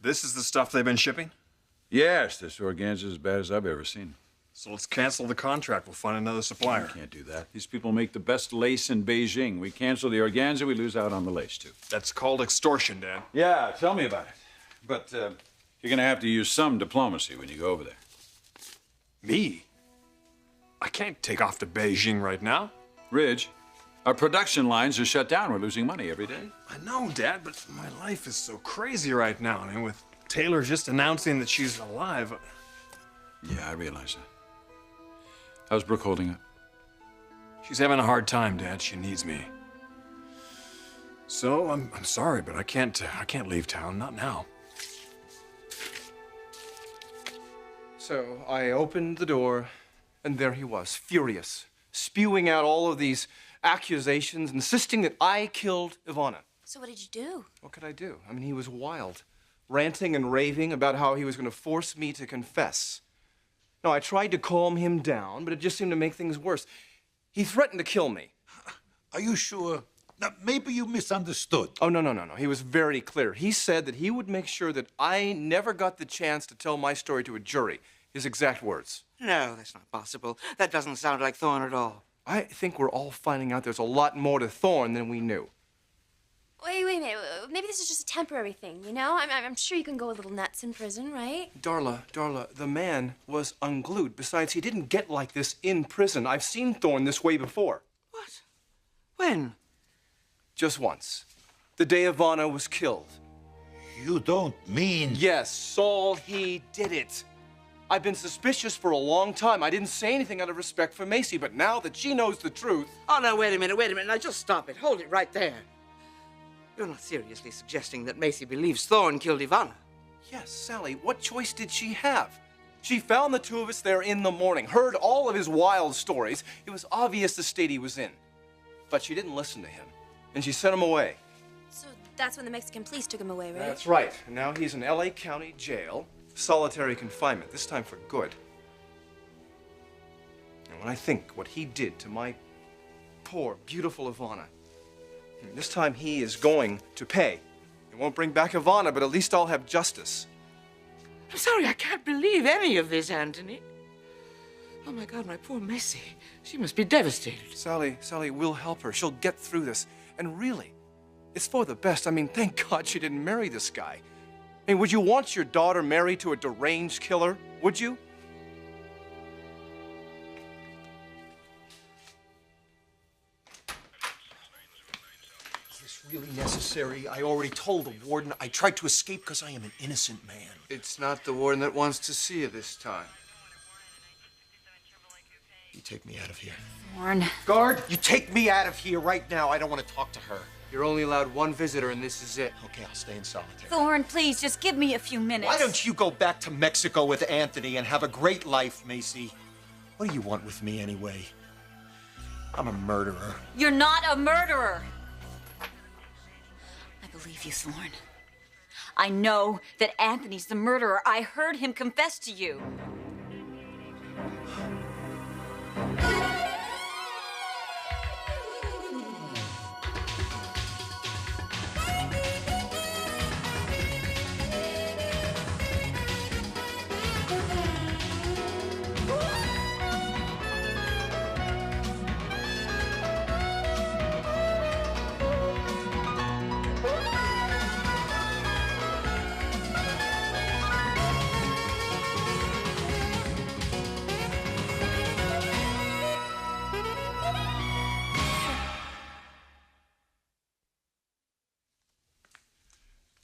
This is the stuff they've been shipping? Yes, this organza's as bad as I've ever seen. So let's cancel the contract. We'll find another supplier. We can't do that. These people make the best lace in Beijing. We cancel the organza, we lose out on the lace, too. That's called extortion, Dad. Yeah, tell me about it. But you're going to have to use some diplomacy when you go over there. Me? I can't take off to Beijing right now. Ridge, our production lines are shut down. We're losing money every day. I know, Dad, but my life is so crazy right now. I mean, with Taylor just announcing that she's alive. Yeah, I realize that. How's Brooke holding up? She's having a hard time, Dad. She needs me. So I'm sorry, but I can't leave town. Not now. So I opened the door, and there he was, furious, spewing out all of these accusations, insisting that I killed Ivana. So what did you do? What could I do? I mean, he was wild, ranting and raving about how he was going to force me to confess. No, I tried to calm him down, but it just seemed to make things worse. He threatened to kill me. Are you sure? Now, maybe you misunderstood. Oh, no. He was very clear. He said that he would make sure that I never got the chance to tell my story to a jury. His exact words. No, that's not possible. That doesn't sound like Thorne at all. I think we're all finding out there's a lot more to Thorne than we knew. Wait a minute. Maybe this is just a temporary thing, you know? I'm sure you can go a little nuts in prison, right? Darla, the man was unglued. Besides, he didn't get like this in prison. I've seen Thorne this way before. What? When? Just once. The day Ivana was killed. You don't mean... Yes, Saul, he did it. I've been suspicious for a long time. I didn't say anything out of respect for Macy, but now that she knows the truth... Oh, no, wait a minute. Now, just stop it. Hold it right there. You're not seriously suggesting that Macy believes Thorne killed Ivana? Yes, Sally, what choice did she have? She found the two of us there in the morning, heard all of his wild stories. It was obvious the state he was in. But she didn't listen to him, and she sent him away. So that's when the Mexican police took him away, right? That's right. And now he's in L.A. County Jail, solitary confinement, this time for good. And when I think what he did to my poor, beautiful Ivana, this time he is going to pay. It won't bring back Ivana, but at least I'll have justice. I'm sorry, I can't believe any of this, Anthony. Oh, my God, my poor Macy. She must be devastated. Sally, we'll help her. She'll get through this. And really, it's for the best. I mean, thank God she didn't marry this guy. I mean, would you want your daughter married to a deranged killer? Would you? Is this really necessary? I already told the warden I tried to escape because I am an innocent man. It's not the warden that wants to see you this time. You take me out of here. Thorne. Guard, you take me out of here right now. I don't want to talk to her. You're only allowed one visitor, and this is it. Okay, I'll stay in solitary. Thorne, please, just give me a few minutes. Why don't you go back to Mexico with Anthony and have a great life, Macy? What do you want with me anyway? I'm a murderer. You're not a murderer. I believe you, Thorne. I know that Anthony's the murderer. I heard him confess to you.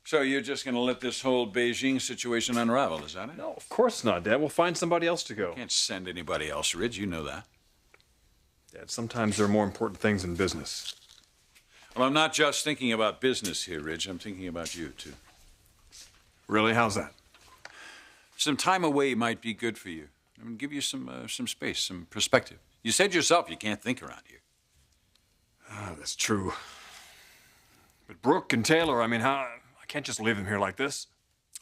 So you're just going to let this whole Beijing situation unravel, is that it? No, of course not, Dad. We'll find somebody else to go. Can't send anybody else, Ridge. You know that. Dad, sometimes there are more important things in business. Well, I'm not just thinking about business here, Ridge. I'm thinking about you, too. Really? How's that? Some time away might be good for you. I mean, give you some space, some perspective. You said yourself you can't think around here. Ah, that's true. But Brooke and Taylor, I mean, I can't just leave them here like this.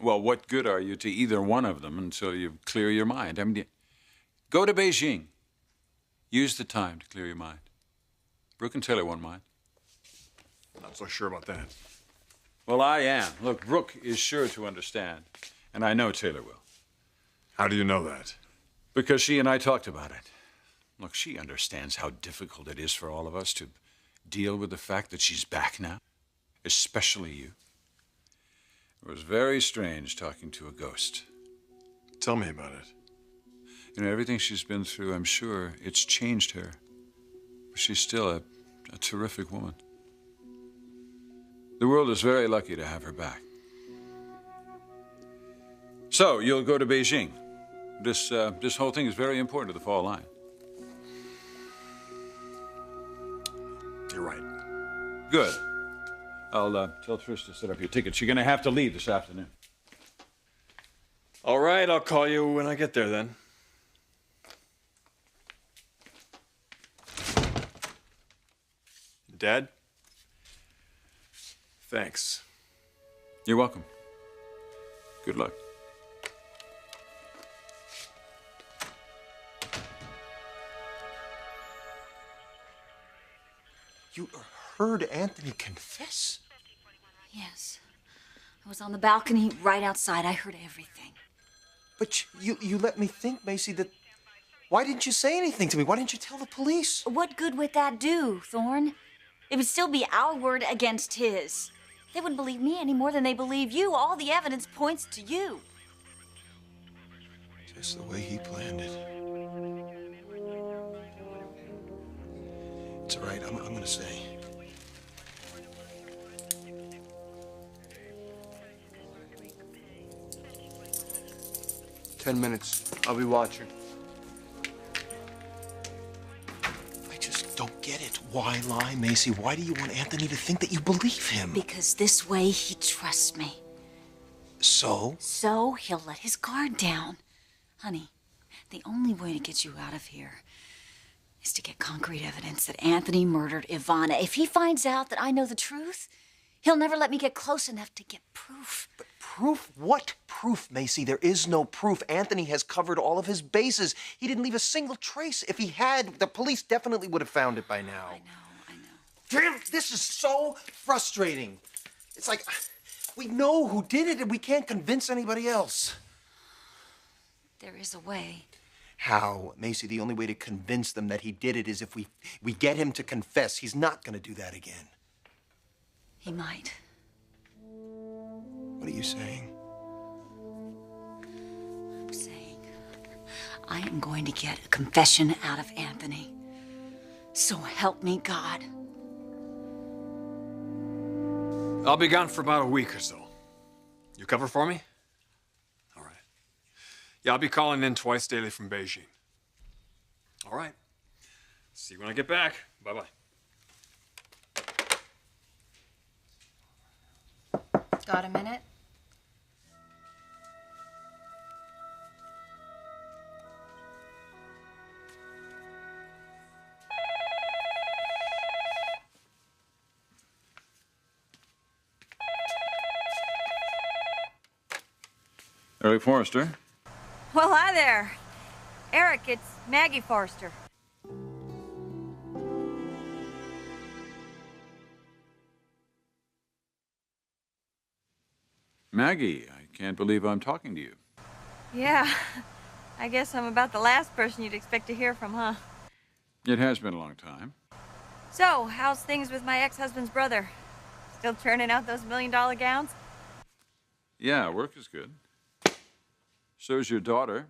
Well, what good are you to either one of them until you clear your mind? I mean, go to Beijing. Use the time to clear your mind. Brooke and Taylor won't mind. Not so sure about that. Well, I am. Look, Brooke is sure to understand, and I know Taylor will. How do you know that? Because she and I talked about it. Look, she understands how difficult it is for all of us to deal with the fact that she's back now, especially you. It was very strange talking to a ghost. Tell me about it. You know, everything she's been through, I'm sure it's changed her. But she's still a terrific woman. The world is very lucky to have her back. So, you'll go to Beijing. This whole thing is very important to the fall line. You're right. Good. I'll tell Trish to set up your tickets. You're going to have to leave this afternoon. All right, I'll call you when I get there then. Dad? Thanks. You're welcome. Good luck. You heard Anthony confess? Yes. I was on the balcony right outside. I heard everything. But you let me think, Macy, that... Why didn't you say anything to me? Why didn't you tell the police? What good would that do, Thorne? It would still be our word against his. They wouldn't believe me any more than they believe you. All the evidence points to you. Just the way he planned it. It's all right. I'm gonna stay. "10 minutes. I'll be watching." I just don't get it. Why lie, Macy? Why do you want Anthony to think that you believe him? Because this way he trusts me. So? So he'll let his guard down. Honey, the only way to get you out of here is to get concrete evidence that Anthony murdered Ivana. If he finds out that I know the truth, he'll never let me get close enough to get proof. But proof? What proof, Macy? There is no proof. Anthony has covered all of his bases. He didn't leave a single trace. If he had, the police definitely would have found it by now. I know. Damn, this is so frustrating. It's like, we know who did it and we can't convince anybody else. There is a way. How? Macy, the only way to convince them that he did it is if we get him to confess. He's not gonna do that again. He might. What are you saying? I'm saying I am going to get a confession out of Anthony. So help me God. I'll be gone for about a week or so. You cover for me? All right. Yeah, I'll be calling in twice daily from Beijing. All right. See you when I get back. Bye-bye. Got a minute? Eric Forrester. Well, hi there. Eric, it's Maggie Forrester. Maggie, I can't believe I'm talking to you. Yeah, I guess I'm about the last person you'd expect to hear from, huh? It has been a long time. So, how's things with my ex-husband's brother? Still churning out those $1 million gowns? Yeah, work is good. So's your daughter.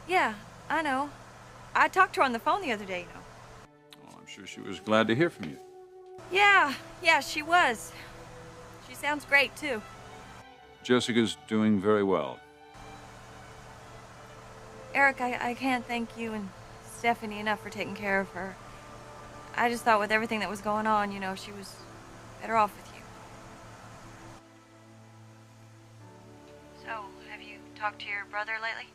Yeah, I know. I talked to her on the phone the other day, you know. Oh, I'm sure she was glad to hear from you. Yeah, she was. She sounds great, too. Jessica's doing very well. Eric, I can't thank you and Stephanie enough for taking care of her. I just thought with everything that was going on, you know, she was better off with you. So, have you talked to your brother lately?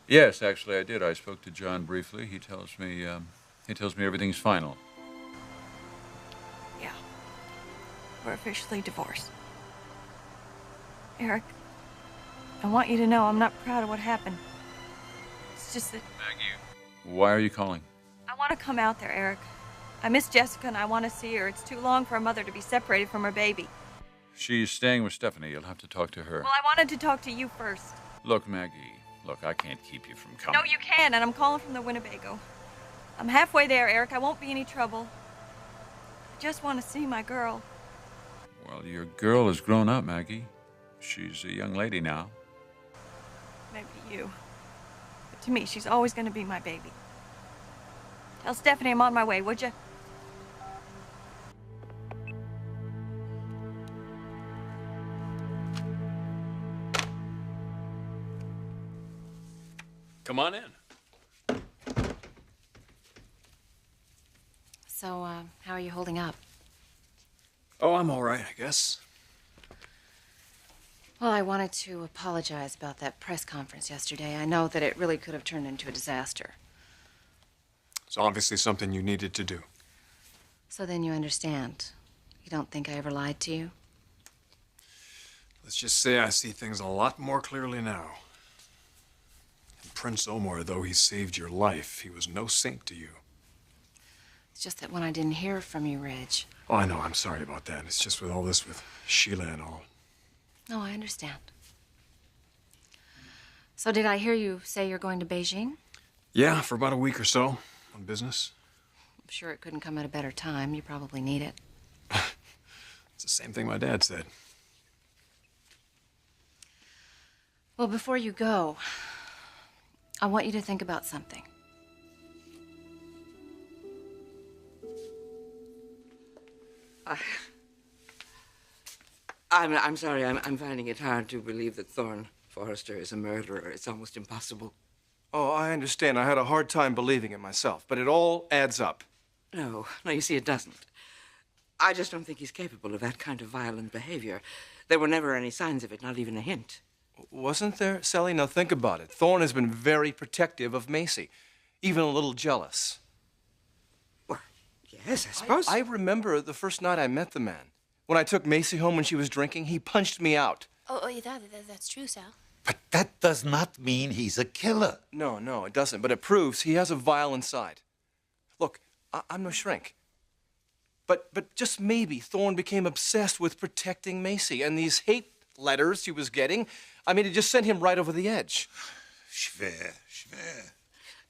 Yes, actually I did. I spoke to John briefly. He tells me everything's final. Yeah. We're officially divorced. Eric, I want you to know I'm not proud of what happened. It's just that... Maggie. Why are you calling? I want to come out there, Eric. I miss Jessica and I want to see her. It's too long for a mother to be separated from her baby. She's staying with Stephanie. You'll have to talk to her. Well, I wanted to talk to you first. Look, Maggie. Look, I can't keep you from coming. No, you can, and I'm calling from the Winnebago. I'm halfway there, Eric. I won't be any trouble. I just want to see my girl. Well, your girl has grown up, Maggie. She's a young lady now. Maybe you. But to me, she's always going to be my baby. Tell Stephanie I'm on my way, would you? Come on in. So, how are you holding up? Oh, I'm all right, I guess. Well, I wanted to apologize about that press conference yesterday. I know that it really could have turned into a disaster. It's obviously something you needed to do. So then you understand. You don't think I ever lied to you? Let's just say I see things a lot more clearly now. And Prince Omar, though he saved your life, he was no saint to you. It's just that when I didn't hear from you, Reg. Oh, I know. I'm sorry about that. It's just with all this with Sheila and all. No, I understand. So did I hear you say you're going to Beijing? Yeah, for about a week or so on business. I'm sure it couldn't come at a better time. You probably need it. It's the same thing my dad said. Well, before you go, I want you to think about something. I'm sorry. I'm finding it hard to believe that Thorne Forrester is a murderer. It's almost impossible. Oh, I understand. I had a hard time believing it myself, but it all adds up. No, you see, it doesn't. I just don't think he's capable of that kind of violent behavior. There were never any signs of it, not even a hint. Wasn't there, Sally? Now think about it. Thorne has been very protective of Macy, even a little jealous. Well, yes, I suppose. I remember the first night I met the man. When I took Macy home when she was drinking, he punched me out. Oh, yeah, that's true, Sal. But that does not mean he's a killer. No, it doesn't. But it proves he has a violent side. Look, I'm no shrink. But just maybe Thorne became obsessed with protecting Macy, and these hate letters he was getting, I mean, it just sent him right over the edge. Schwer.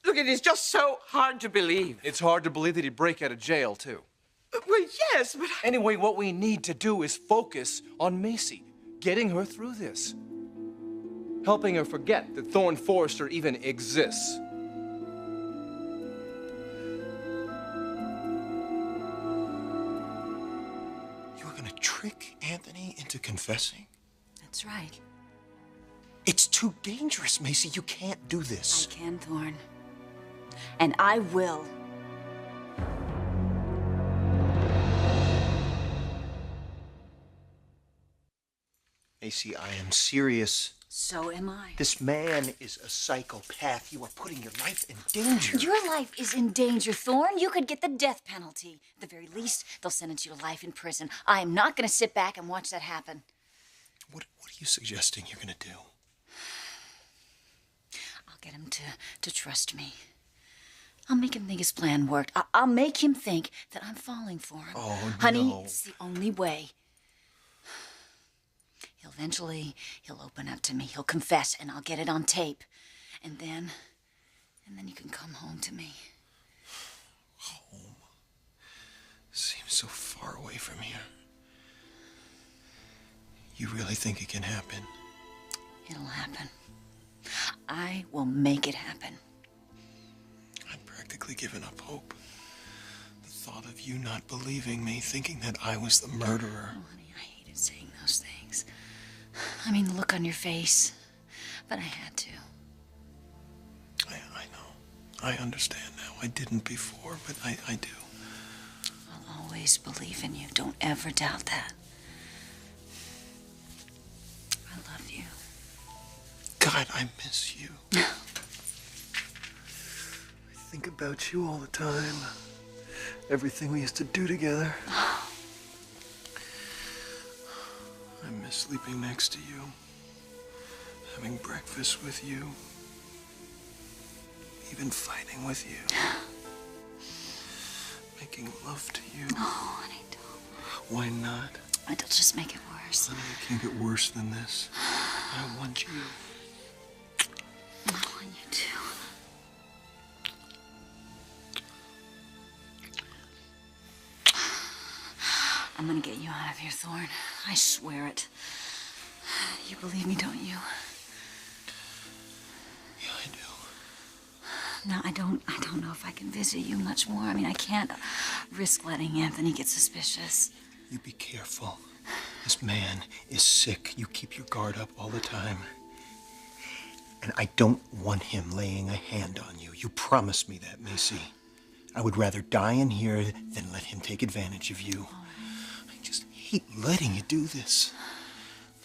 Look, it is just so hard to believe. It's hard to believe that he'd break out of jail, too. Well, yes, but... Anyway, what we need to do is focus on Macy, getting her through this. Helping her forget that Thorne Forrester even exists. You were gonna trick Anthony into confessing? That's right. It's too dangerous, Macy. You can't do this. I can, Thorne. And I will. Macy, I am serious. So am I. This man is a psychopath. You are putting your life in danger. Your life is in danger, Thorne. You could get the death penalty. At the very least, they'll sentence you to life in prison. I am not going to sit back and watch that happen. What are you suggesting you're gonna do? I'll get him to trust me. I'll make him think his plan worked. I'll make him think that I'm falling for him. Oh, Honey, no. it's the only way. He'll open up to me. He'll confess, and I'll get it on tape. And then you can come home to me. Home? Seems so far away from here. You really think it can happen? It'll happen. I will make it happen. I'd practically given up hope. The thought of you not believing me, thinking that I was the murderer. Oh, honey, I hated saying those things. I mean, the look on your face. But I had to. I know. I understand now. I didn't before, but I do. I'll always believe in you. Don't ever doubt that. I love you. God, I miss you. I think about you all the time. Everything we used to do together. I miss sleeping next to you. Having breakfast with you. Even fighting with you. making love to you. Oh, honey, don't. Why not? It'll just make it worse. Honey, it can't get worse than this. I want you. I want you to. I'm gonna get you out of here, Thorne. I swear it. You believe me, don't you? Yeah, I do. No, I don't know if I can visit you much more. I mean, I can't risk letting Anthony get suspicious. You be careful. This man is sick. You keep your guard up all the time. And I don't want him laying a hand on you. You promised me that, Macy. I would rather die in here than let him take advantage of you. I just hate letting you do this.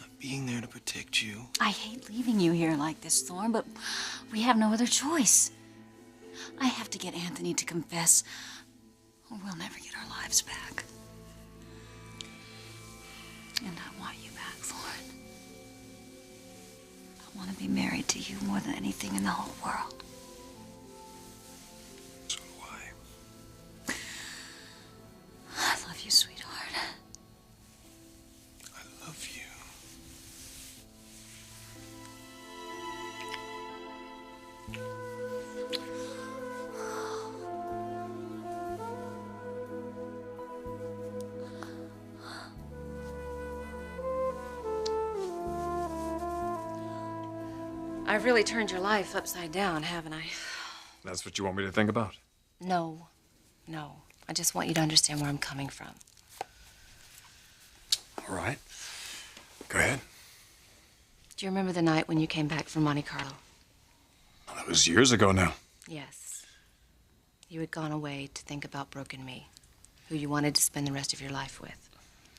Not being there to protect you. I hate leaving you here like this, Thorne, but we have no other choice. I have to get Anthony to confess, or we'll never get our lives back. And I want you back, Thorne. I want to be married to you more than anything in the whole world. So do I. I love you, sweetheart. I love you. I've really turned your life upside down, haven't I? That's what you want me to think about? No. No. I just want you to understand where I'm coming from. All right. Go ahead. Do you remember the night when you came back from Monte Carlo? Well, that was years ago now. Yes. You had gone away to think about Brooke and me, who you wanted to spend the rest of your life with.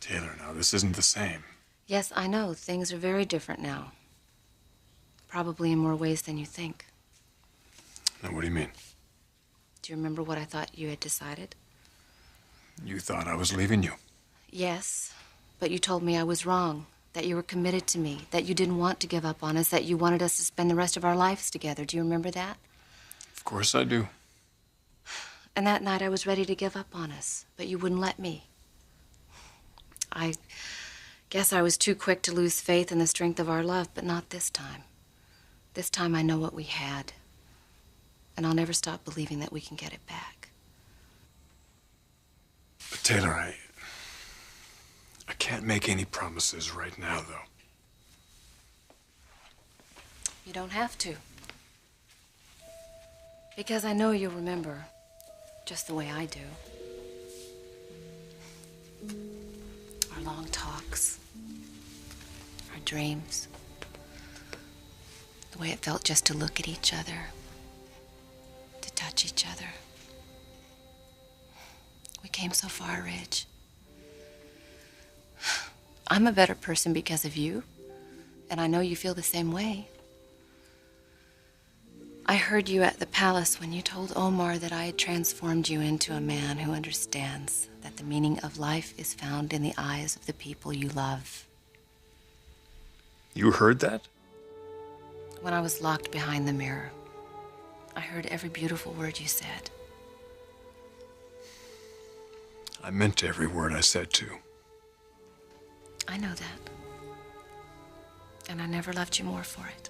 Taylor, now, this isn't the same. Yes, I know. Things are very different now. Probably in more ways than you think. Now, what do you mean? Do you remember what I thought you had decided? You thought I was leaving you. Yes, but you told me I was wrong, that you were committed to me, that you didn't want to give up on us, that you wanted us to spend the rest of our lives together. Do you remember that? Of course I do. And that night I was ready to give up on us, but you wouldn't let me. I guess I was too quick to lose faith in the strength of our love, but not this time. This time I know what we had, and I'll never stop believing that we can get it back. But Taylor, I can't make any promises right now, though. You don't have to. Because I know you'll remember, just the way I do. Our long talks, our dreams, the way it felt just to look at each other, to touch each other. We came so far, Ridge. I'm a better person because of you, and I know you feel the same way. I heard you at the palace when you told Omar that I had transformed you into a man who understands that the meaning of life is found in the eyes of the people you love. You heard that? When I was locked behind the mirror, I heard every beautiful word you said. I meant every word I said, too. I know that. And I never loved you more for it.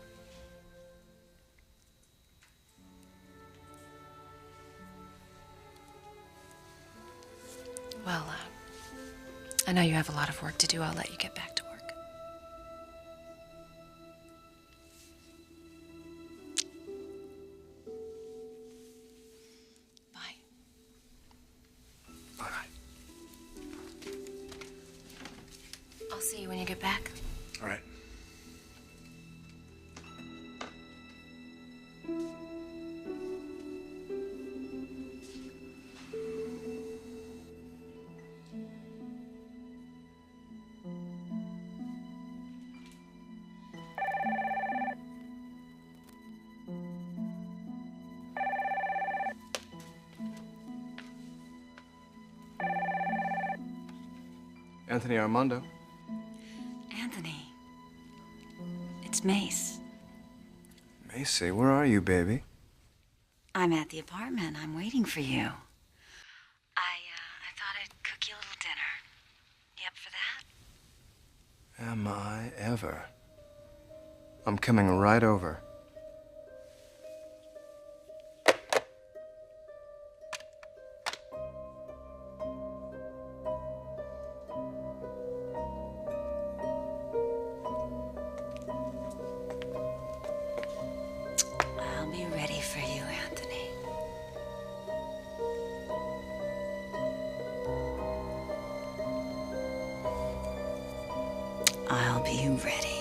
Well, I know you have a lot of work to do. I'll let you get back to work. Bye. Bye-bye. I'll see you when you get back. All right. Anthony Armando. Anthony. It's Mace. Macy, where are you, baby? I'm at the apartment. I'm waiting for you. I am I ever? I'm coming right over. I'll be ready for you, Anthony. I'll be ready.